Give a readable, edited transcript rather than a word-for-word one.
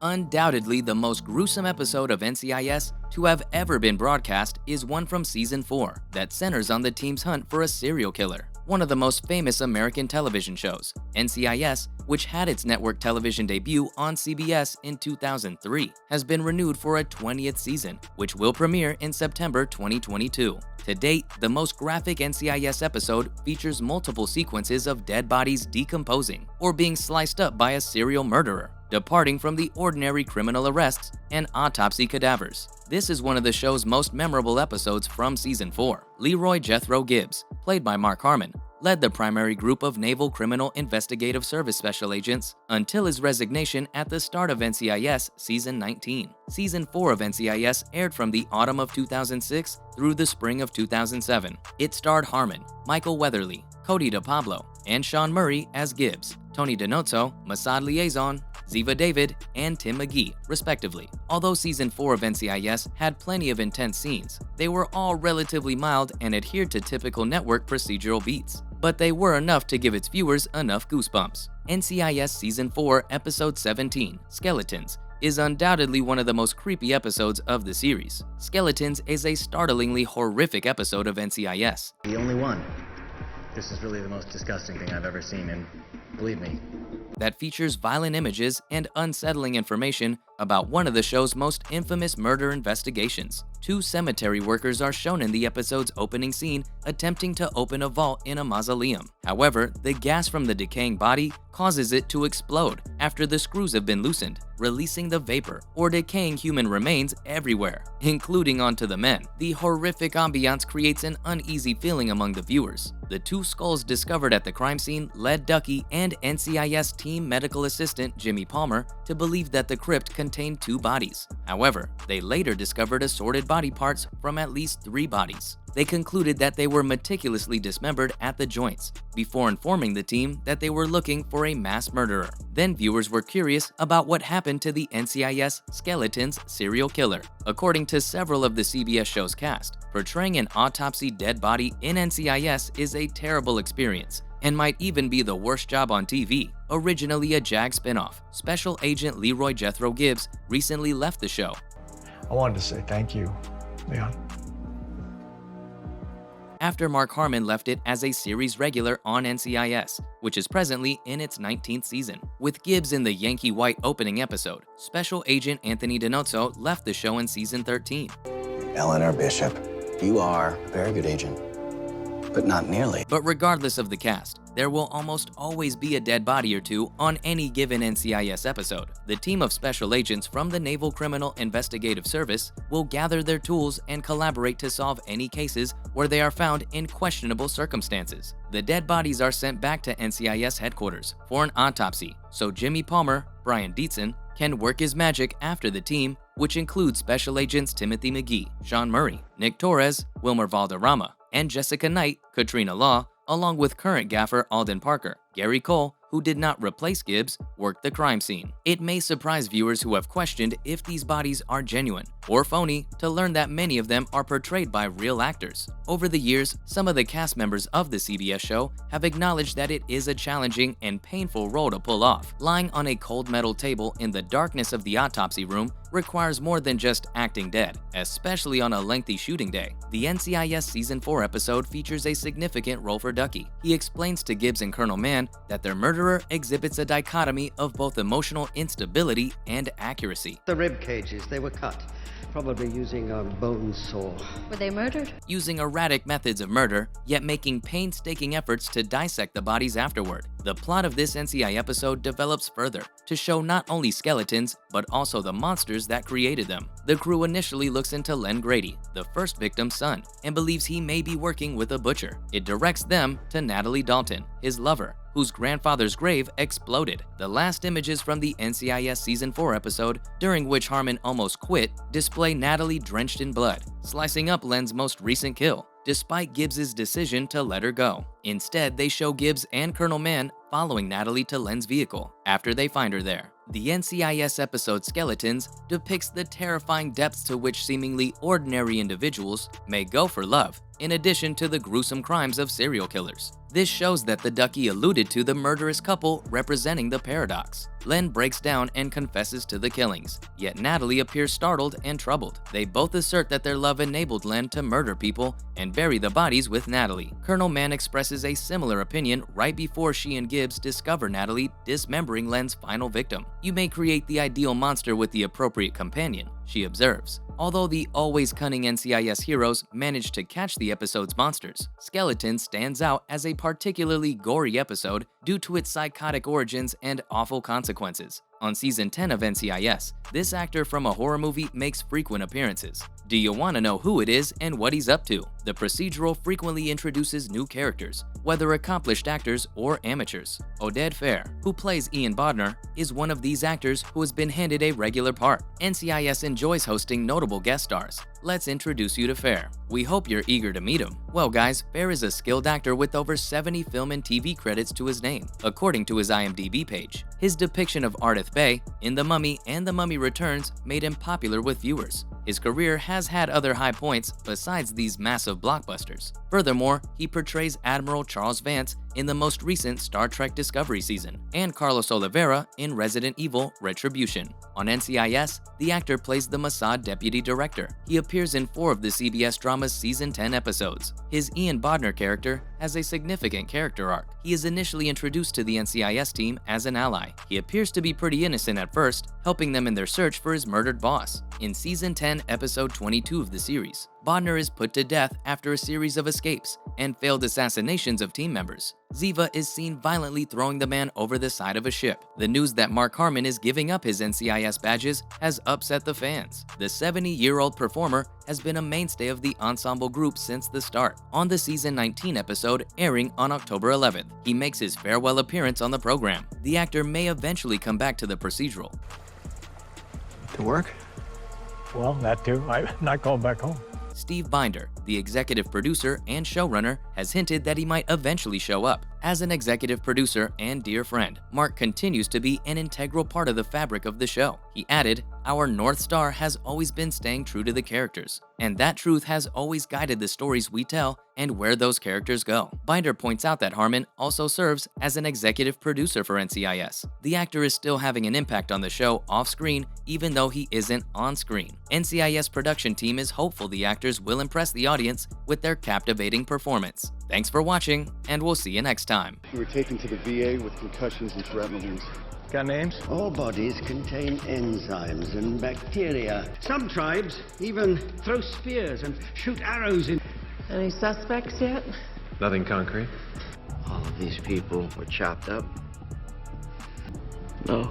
Undoubtedly, the most gruesome episode of NCIS to have ever been broadcast is one from Season 4 that centers on the team's hunt for a serial killer. One of the most famous American television shows, NCIS, which had its network television debut on CBS in 2003, has been renewed for a 20th season, which will premiere in September 2022. To date, the most graphic NCIS episode features multiple sequences of dead bodies decomposing or being sliced up by a serial murderer, departing from the ordinary criminal arrests and autopsy cadavers. This is one of the show's most memorable episodes from Season 4. Leroy Jethro Gibbs, played by Mark Harmon, led the primary group of Naval Criminal Investigative Service special agents until his resignation at the start of NCIS Season 19. Season 4 of NCIS aired from the autumn of 2006 through the spring of 2007. It starred Harmon, Michael Weatherly, Cody DePablo, and Sean Murray as Gibbs, Tony Donozzo, Mossad Liaison, Ziva David, and Tim McGee, respectively. Although Season 4 of NCIS had plenty of intense scenes, they were all relatively mild and adhered to typical network procedural beats. But they were enough to give its viewers enough goosebumps. NCIS Season 4, Episode 17, Skeletons, is undoubtedly one of the most creepy episodes of the series. Skeletons is a startlingly horrific episode of NCIS. The only one. This is really the most disgusting thing I've ever seen, and believe me, that features violent images and unsettling information about one of the show's most infamous murder investigations. Two cemetery workers are shown in the episode's opening scene attempting to open a vault in a mausoleum. However, the gas from the decaying body causes it to explode after the screws have been loosened, releasing the vapor or decaying human remains everywhere, including onto the men. The horrific ambiance creates an uneasy feeling among the viewers. The two skulls discovered at the crime scene led Ducky and NCIS team medical assistant Jimmy Palmer to believe that the crypt contained two bodies. However, they later discovered assorted body parts from at least 3 bodies. They concluded that they were meticulously dismembered at the joints before informing the team that they were looking for a mass murderer. Then viewers were curious about what happened to the NCIS Skeletons serial killer. According to several of the CBS show's cast, portraying an autopsy dead body in NCIS is a terrible experience and might even be the worst job on TV. Originally a JAG spinoff, Special Agent Leroy Jethro Gibbs recently left the show. I wanted to say thank you, Leon. After Mark Harmon left it as a series regular on NCIS, which is presently in its 19th season. With Gibbs in the Yankee White opening episode, Special Agent Anthony Donozzo left the show in Season 13. Eleanor Bishop, you are a very good agent, but not nearly. But regardless of the cast, there will almost always be a dead body or two on any given NCIS episode. The team of special agents from the Naval Criminal Investigative Service will gather their tools and collaborate to solve any cases where they are found in questionable circumstances. The dead bodies are sent back to NCIS headquarters for an autopsy, so Jimmy Palmer, Brian Dietzen, can work his magic after the team, which includes Special Agents Timothy McGee, Sean Murray, Nick Torres, Wilmer Valderrama, and Jessica Knight, Katrina Law, along with current gaffer Alden Parker. Gary Cole, who did not replace Gibbs, worked the crime scene. It may surprise viewers who have questioned if these bodies are genuine or phony to learn that many of them are portrayed by real actors. Over the years, some of the cast members of the CBS show have acknowledged that it is a challenging and painful role to pull off. Lying on a cold metal table in the darkness of the autopsy room requires more than just acting dead, especially on a lengthy shooting day. The NCIS Season 4 episode features a significant role for Ducky. He explains to Gibbs and Colonel Mann that their murderer exhibits a dichotomy of both emotional instability and accuracy. The rib cages, they were cut, probably using a bone saw. Were they murdered? Using erratic methods of murder, yet making painstaking efforts to dissect the bodies afterward. The plot of this NCI episode develops further to show not only skeletons, but also the monsters that created them. The crew initially looks into Len Grady, the first victim's son, and believes he may be working with a butcher. It directs them to Natalie Dalton, his lover, whose grandfather's grave exploded. The last images from the NCIS Season 4 episode, during which Harmon almost quit, display Natalie drenched in blood, slicing up Len's most recent kill, despite Gibbs' decision to let her go. Instead, they show Gibbs and Colonel Mann following Natalie to Len's vehicle after they find her there. The NCIS episode Skeletons depicts the terrifying depths to which seemingly ordinary individuals may go for love, in addition to the gruesome crimes of serial killers. This shows that the Ducky alluded to the murderous couple representing the paradox. Len breaks down and confesses to the killings, yet Natalie appears startled and troubled. They both assert that their love enabled Len to murder people and bury the bodies with Natalie. Colonel Mann expresses a similar opinion right before she and Gibbs discover Natalie dismembering Len's final victim. "You may create the ideal monster with the appropriate companion," she observes. Although the always cunning NCIS heroes managed to catch the episode's monsters, Skeleton stands out as a particularly gory episode due to its psychotic origins and awful consequences. On Season 10 of NCIS, this actor from a horror movie makes frequent appearances. Do you want to know who it is and what he's up to? The procedural frequently introduces new characters, whether accomplished actors or amateurs. Oded Fehr, who plays Ian Bodner, is one of these actors who has been handed a regular part. NCIS enjoys hosting notable guest stars. Let's introduce you to Fehr. We hope you're eager to meet him. Well guys, Fehr is a skilled actor with over 70 film and TV credits to his name, according to his IMDb page. His depiction of Ardith Bey in The Mummy and The Mummy Returns made him popular with viewers. His career has had other high points besides these massive blockbusters. Furthermore, he portrays Admiral Charles Vance in the most recent Star Trek Discovery season, and Carlos Oliveira in Resident Evil Retribution. On NCIS, the actor plays the Mossad Deputy Director. He appears in 4 of the CBS drama's Season 10 episodes. His Ian Bodner character has a significant character arc. He is initially introduced to the NCIS team as an ally. He appears to be pretty innocent at first, helping them in their search for his murdered boss. In Season 10, Episode 22 of the series, Bodner is put to death after a series of escapes and failed assassinations of team members. Ziva is seen violently throwing the man over the side of a ship. The news that Mark Harmon is giving up his NCIS badges has upset the fans. The 70-year-old performer has been a mainstay of the ensemble group since the start. On the Season 19 episode airing on October 11th, he makes his farewell appearance on the program. The actor may eventually come back to the procedural. To work? Well, that too. I'm not going back home. Steve Binder, the executive producer and showrunner, has hinted that he might eventually show up. As an executive producer and dear friend, Mark continues to be an integral part of the fabric of the show. He added, "Our North Star has always been staying true to the characters, and that truth has always guided the stories we tell and where those characters go." Binder points out that Harmon also serves as an executive producer for NCIS. The actor is still having an impact on the show off-screen, even though he isn't on-screen. NCIS production team is hopeful the actors will impress the audience with their captivating performance. Thanks for watching, and we'll see you next time. We were taken to the VA with concussions and shrapnel wounds. Got names? All bodies contain enzymes and bacteria. Some tribes even throw spears and shoot arrows in. Any suspects yet? Nothing concrete. All of these people were chopped up. No.